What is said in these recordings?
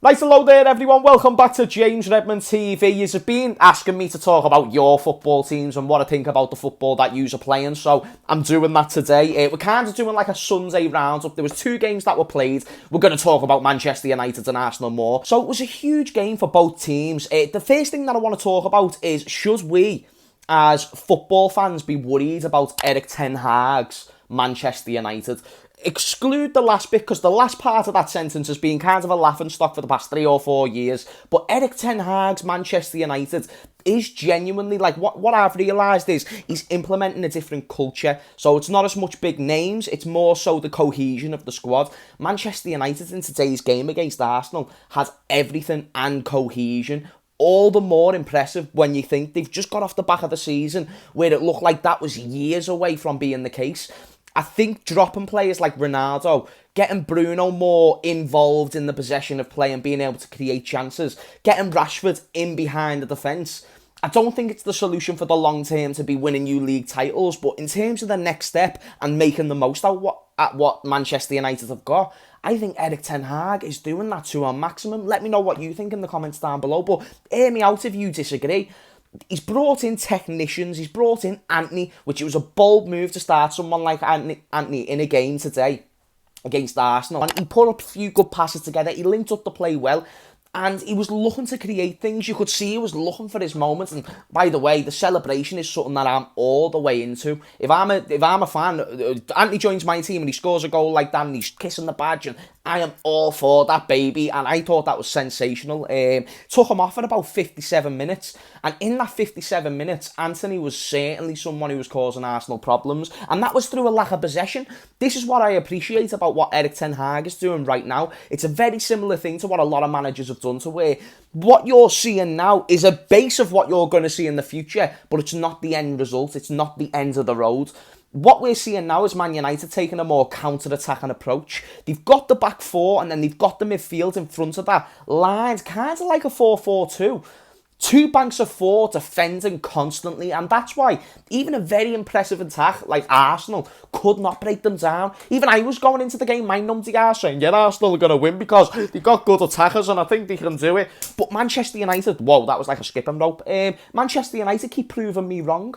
Nice hello there everyone, welcome back to James Redmond TV. You've been asking me to talk about your football teams and what I think about the football that you're playing, so I'm doing that today. We're kind of doing like a Sunday roundup. There was two games that were played. We're going to talk about Manchester United and Arsenal more. So it was a huge game for both teams. The first thing that I want to talk about is, should we as football fans be worried about Erik Ten Hag's Manchester United? Exclude the last bit, because the last part of that sentence has been kind of a laughingstock for the past 3 or 4 years. But Erik Ten Hag's Manchester United is genuinely, like, what I've realised is he's implementing a different culture. So it's not as much big names, it's more so the cohesion of the squad. Manchester United in today's game against Arsenal has everything and cohesion. All the more impressive when you think they've just got off the back of the season where it looked like that was years away from being the case. I think dropping players like Ronaldo, getting Bruno more involved in the possession of play and being able to create chances, getting Rashford in behind the defence, I don't think it's the solution for the long term to be winning you league titles, but in terms of the next step and making the most out at what Manchester United have got, I think Erik Ten Hag is doing that to a maximum. Let me know what you think in the comments down below, but hear me out if you disagree. He's brought in technicians, he's brought in Antony, which it was a bold move to start someone like Antony in a game today against Arsenal. And he put up a few good passes together, he linked up the play well, and he was looking to create things. You could see he was looking for his moments. And by the way, the celebration is something that I'm all the way into. If I'm a fan, Antony joins my team and he scores a goal like that and he's kissing the badge, and I am all for that, baby. And I thought that was sensational. Took him off at about 57 minutes. And in that 57 minutes, Antony was certainly someone who was causing Arsenal problems. And that was through a lack of possession. This is what I appreciate about what Erik Ten Hag is doing right now. It's a very similar thing to what a lot of managers have done, to where what you're seeing now is a base of what you're going to see in the future, but it's not the end result. It's not the end of the road. What we're seeing now is Man United taking a more counter-attacking approach. They've got the back four and then they've got the midfield in front of that. Lines kind of like a 4-4-2. Two banks of four defending constantly, and that's why even a very impressive attack like Arsenal could not break them down. Even I was going into the game, my numpty guys saying, yeah, Arsenal are going to win because they've got good attackers and I think they can do it. But Manchester United, whoa, that was like a skipping rope. Manchester United keep proving me wrong.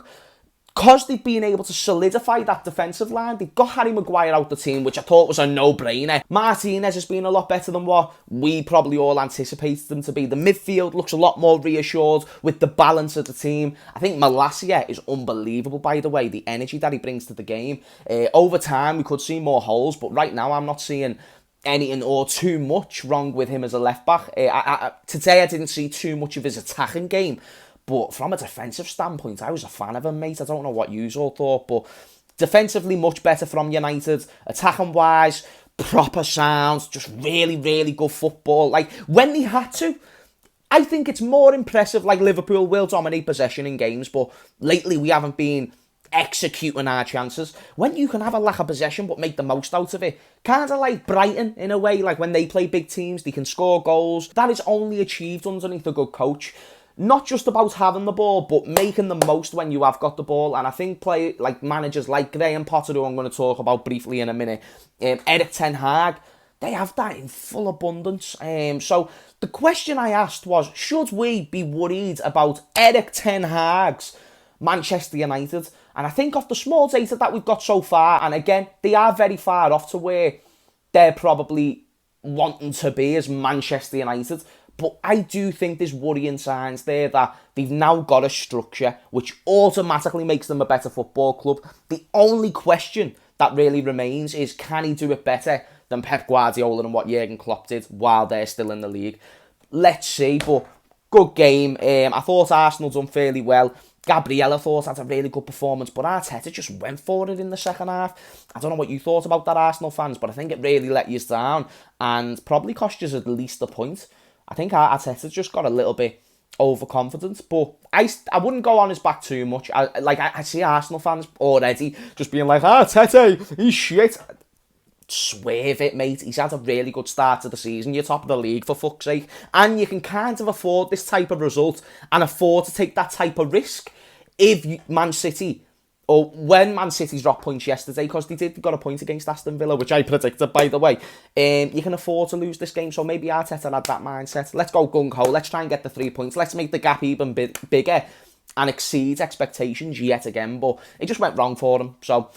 Because they've been able to solidify that defensive line, they've got Harry Maguire out the team, which I thought was a no-brainer. Martinez has been a lot better than what we probably all anticipated them to be. The midfield looks a lot more reassured with the balance of the team. I think Malacia is unbelievable, by the way, the energy that he brings to the game. Over time, we could see more holes, but right now I'm not seeing anything or too much wrong with him as a left-back. Today I didn't see too much of his attacking game. But from a defensive standpoint, I was a fan of him, mate. I don't know what you all thought, but defensively much better from United. Attacking-wise, proper sounds, just really, really good football. Like, when they had to, I think it's more impressive. Like, Liverpool will dominate possession in games, but lately we haven't been executing our chances. When you can have a lack of possession but make the most out of it, kind of like Brighton in a way, like when they play big teams, they can score goals. That is only achieved underneath a good coach. Not just about having the ball, but making the most when you have got the ball. And I think managers like Graham Potter, who I'm going to talk about briefly in a minute, Erik Ten Hag, they have that in full abundance. So the question I asked was, should we be worried about Erik Ten Hag's Manchester United? And I think off the small data that we've got so far, and again, they are very far off to where they're probably wanting to be as Manchester United. But I do think there's worrying signs there that they've now got a structure which automatically makes them a better football club. The only question that really remains is, can he do it better than Pep Guardiola and what Jurgen Klopp did while they're still in the league? Let's see, but good game. I thought Arsenal done fairly well. Gabriel, I thought, had a really good performance, but Arteta just went for it in the second half. I don't know what you thought about that, Arsenal fans, but I think it really let you down and probably cost you at least a point. I think Arteta just got a little bit overconfident, but I wouldn't go on his back too much. I see Arsenal fans already just being like, Arteta, he's shit. Swerve it, mate. He's had a really good start to the season. You're top of the league, for fuck's sake. And you can kind of afford this type of result and afford to take that type of risk if Man City Or when Man City dropped points yesterday, because they got a point against Aston Villa, which I predicted, by the way, you can afford to lose this game. So maybe Arteta had that mindset. Let's go gung-ho. Let's try and get the 3 points. Let's make the gap even bigger and exceed expectations yet again. But it just went wrong for them. So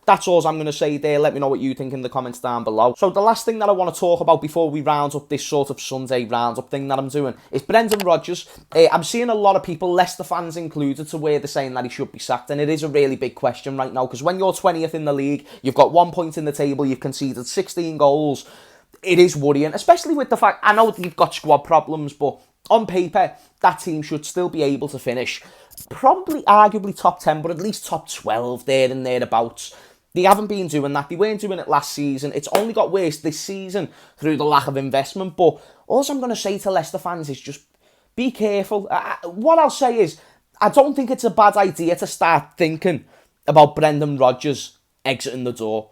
that's all I'm going to say there. Let me know what you think in the comments down below. So the last thing that I want to talk about before we round up this sort of Sunday roundup thing that I'm doing is Brendan Rodgers. I'm seeing a lot of people, Leicester fans included, to where they're saying that he should be sacked. And it is a really big question right now, because when you're 20th in the league, you've got 1 point in the table, you've conceded 16 goals. It is worrying, especially with the fact, I know that you've got squad problems, but on paper, that team should still be able to finish probably arguably top 10, but at least top 12 there and thereabouts. They haven't been doing that. They weren't doing it last season. It's only got worse this season through the lack of investment. But all I'm going to say to Leicester fans is just be careful. What I'll say is, I don't think it's a bad idea to start thinking about Brendan Rodgers exiting the door.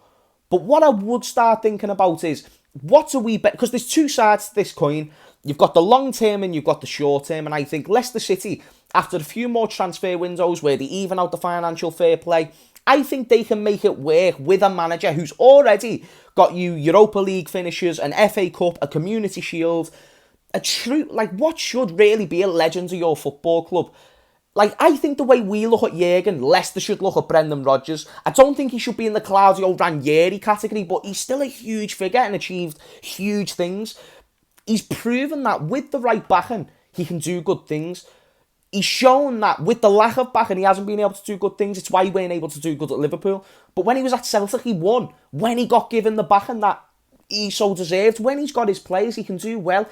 But what I would start thinking about is, what do we bet? Because there's two sides to this coin. You've got the long term and you've got the short term. And I think Leicester City, after a few more transfer windows where they even out the financial fair play, I think they can make it work with a manager who's already got you Europa League finishes, an FA Cup, a Community Shield, a true, like, what should really be a legend of your football club. Like, I think the way we look at Jurgen, Leicester should look at Brendan Rodgers. I don't think he should be in the Claudio Ranieri category, but he's still a huge figure and achieved huge things. He's proven that with the right backing, he can do good things. He's shown that with the lack of backing, he hasn't been able to do good things. It's why he weren't able to do good at Liverpool. But when he was at Celtic, he won. When he got given the backing that he so deserved, when he's got his players, he can do well.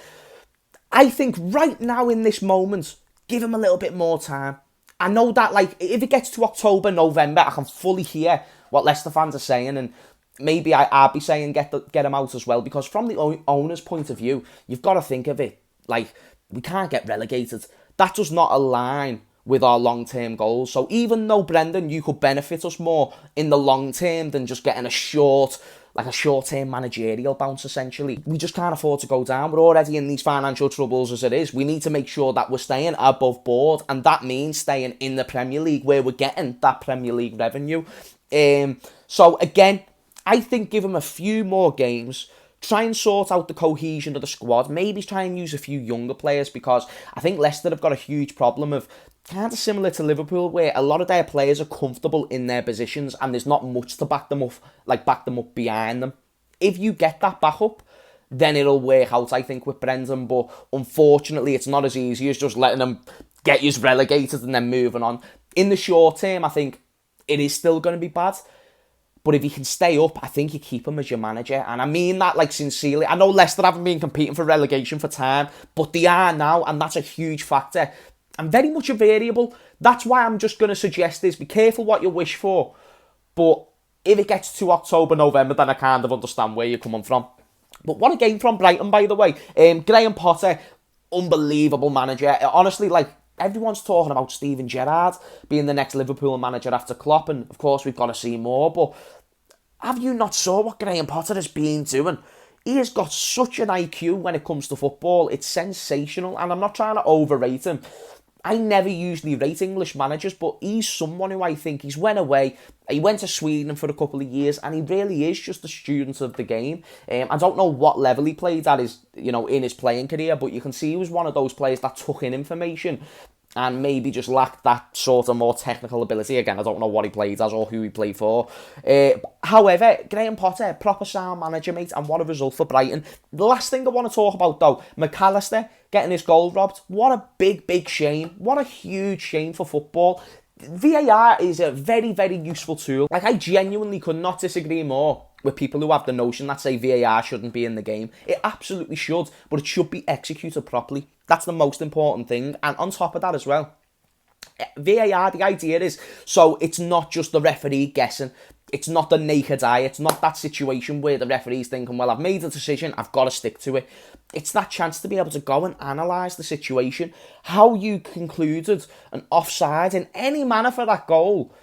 I think right now in this moment, give him a little bit more time. I know that, like, if it gets to October, November, I can fully hear what Leicester fans are saying, and maybe I'll be saying get him out as well, because from the owner's point of view, you've got to think of it like, we can't get relegated. That does not align with our long-term goals. So even though, Brendan, you could benefit us more in the long term than just getting a short-term managerial bounce, essentially, we just can't afford to go down. We're already in these financial troubles as it is. We need to make sure that we're staying above board, and that means staying in the Premier League, where we're getting that Premier League revenue. So again, I think give him a few more games. Try and sort out the cohesion of the squad. Maybe try and use a few younger players, because I think Leicester have got a huge problem of, kind of similar to Liverpool, where a lot of their players are comfortable in their positions and there's not much to back them up behind them. If you get that back up, then it'll work out, I think, with Brendan. But unfortunately, it's not as easy as just letting them get you relegated and then moving on. In the short term, I think it is still going to be bad. But if he can stay up, I think you keep him as your manager. And I mean that, like, sincerely. I know Leicester haven't been competing for relegation for time, but they are now, and that's a huge factor. And very much a variable. That's why I'm just going to suggest this. Be careful what you wish for. But if it gets to October, November, then I kind of understand where you're coming from. But what a game from Brighton, by the way. Graham Potter, unbelievable manager. Honestly, like, everyone's talking about Steven Gerrard being the next Liverpool manager after Klopp, and of course we've got to see more, but have you not saw what Graham Potter has been doing? He has got such an IQ when it comes to football. It's sensational, and I'm not trying to overrate him. I never usually rate English managers, but he's someone who I think he went to Sweden for a couple of years, and he really is just a student of the game. I don't know what level he played at in his playing career, but you can see he was one of those players that took in information and maybe just lacked that sort of more technical ability. Again, I don't know what he played as or who he played for. However, Graham Potter, proper sound manager, mate, and what a result for Brighton. The last thing I want to talk about, though, McAllister getting his goal robbed. What a big, big shame. What a huge shame for football. VAR is a very, very useful tool. Like, I genuinely could not disagree more with people who have the notion that say VAR shouldn't be in the game. It absolutely should, but it should be executed properly. That's the most important thing. And on top of that as well, VAR, the idea is, so it's not just the referee guessing. It's not the naked eye. It's not that situation where the referee's thinking, well, I've made a decision, I've got to stick to it. It's that chance to be able to go and analyse the situation. How you concluded an offside in any manner for that goal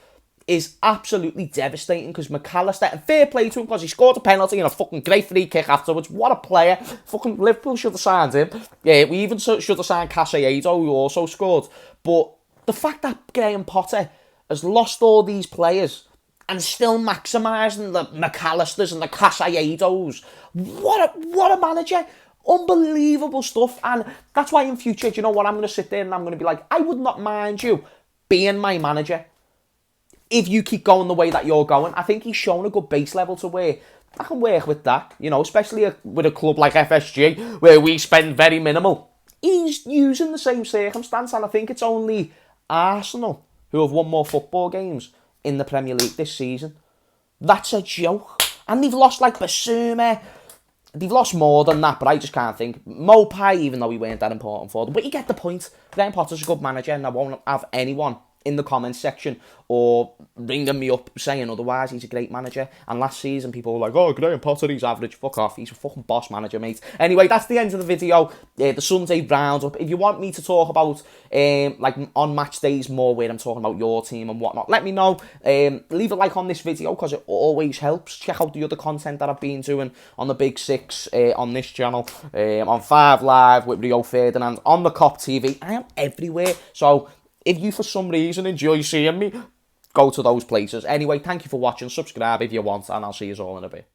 is absolutely devastating, because McAllister, and fair play to him, because he scored a penalty and a fucking great free kick afterwards. What a player. Fucking Liverpool should have signed him. Yeah, we even should have signed Casiedo, who also scored. But the fact that Graham Potter has lost all these players and still maximising the McAllisters and the Casayedos. What a manager. Unbelievable stuff. And that's why in future, do you know what, I'm going to sit there and I'm going to be like, I would not mind you being my manager if you keep going the way that you're going. I think he's shown a good base level to where I can work with that, you know, especially with a club like FSG where we spend very minimal. He's using the same circumstance, and I think it's only Arsenal who have won more football games in the Premier League this season. That's a joke. And they've lost like Basuma. They've lost more than that, but I just can't think. Mopai, even though he weren't that important for them. But you get the point. Graham Potter's a good manager, and I won't have anyone in the comments section or ringing me up saying otherwise. He's a great manager. And last season, people were like, oh, Graham Potter, he's average. Fuck off. He's a fucking boss manager, mate. Anyway, that's the end of the video. The Sunday roundup. If you want me to talk about, like, on match days more, where I'm talking about your team and whatnot, let me know. Leave a like on this video, because it always helps. Check out the other content that I've been doing on the Big Six, on this channel, on 5 Live with Rio Ferdinand, on the Cop TV. I am everywhere. So if you, for some reason, enjoy seeing me, go to those places. Anyway, thank you for watching. Subscribe if you want, and I'll see you all in a bit.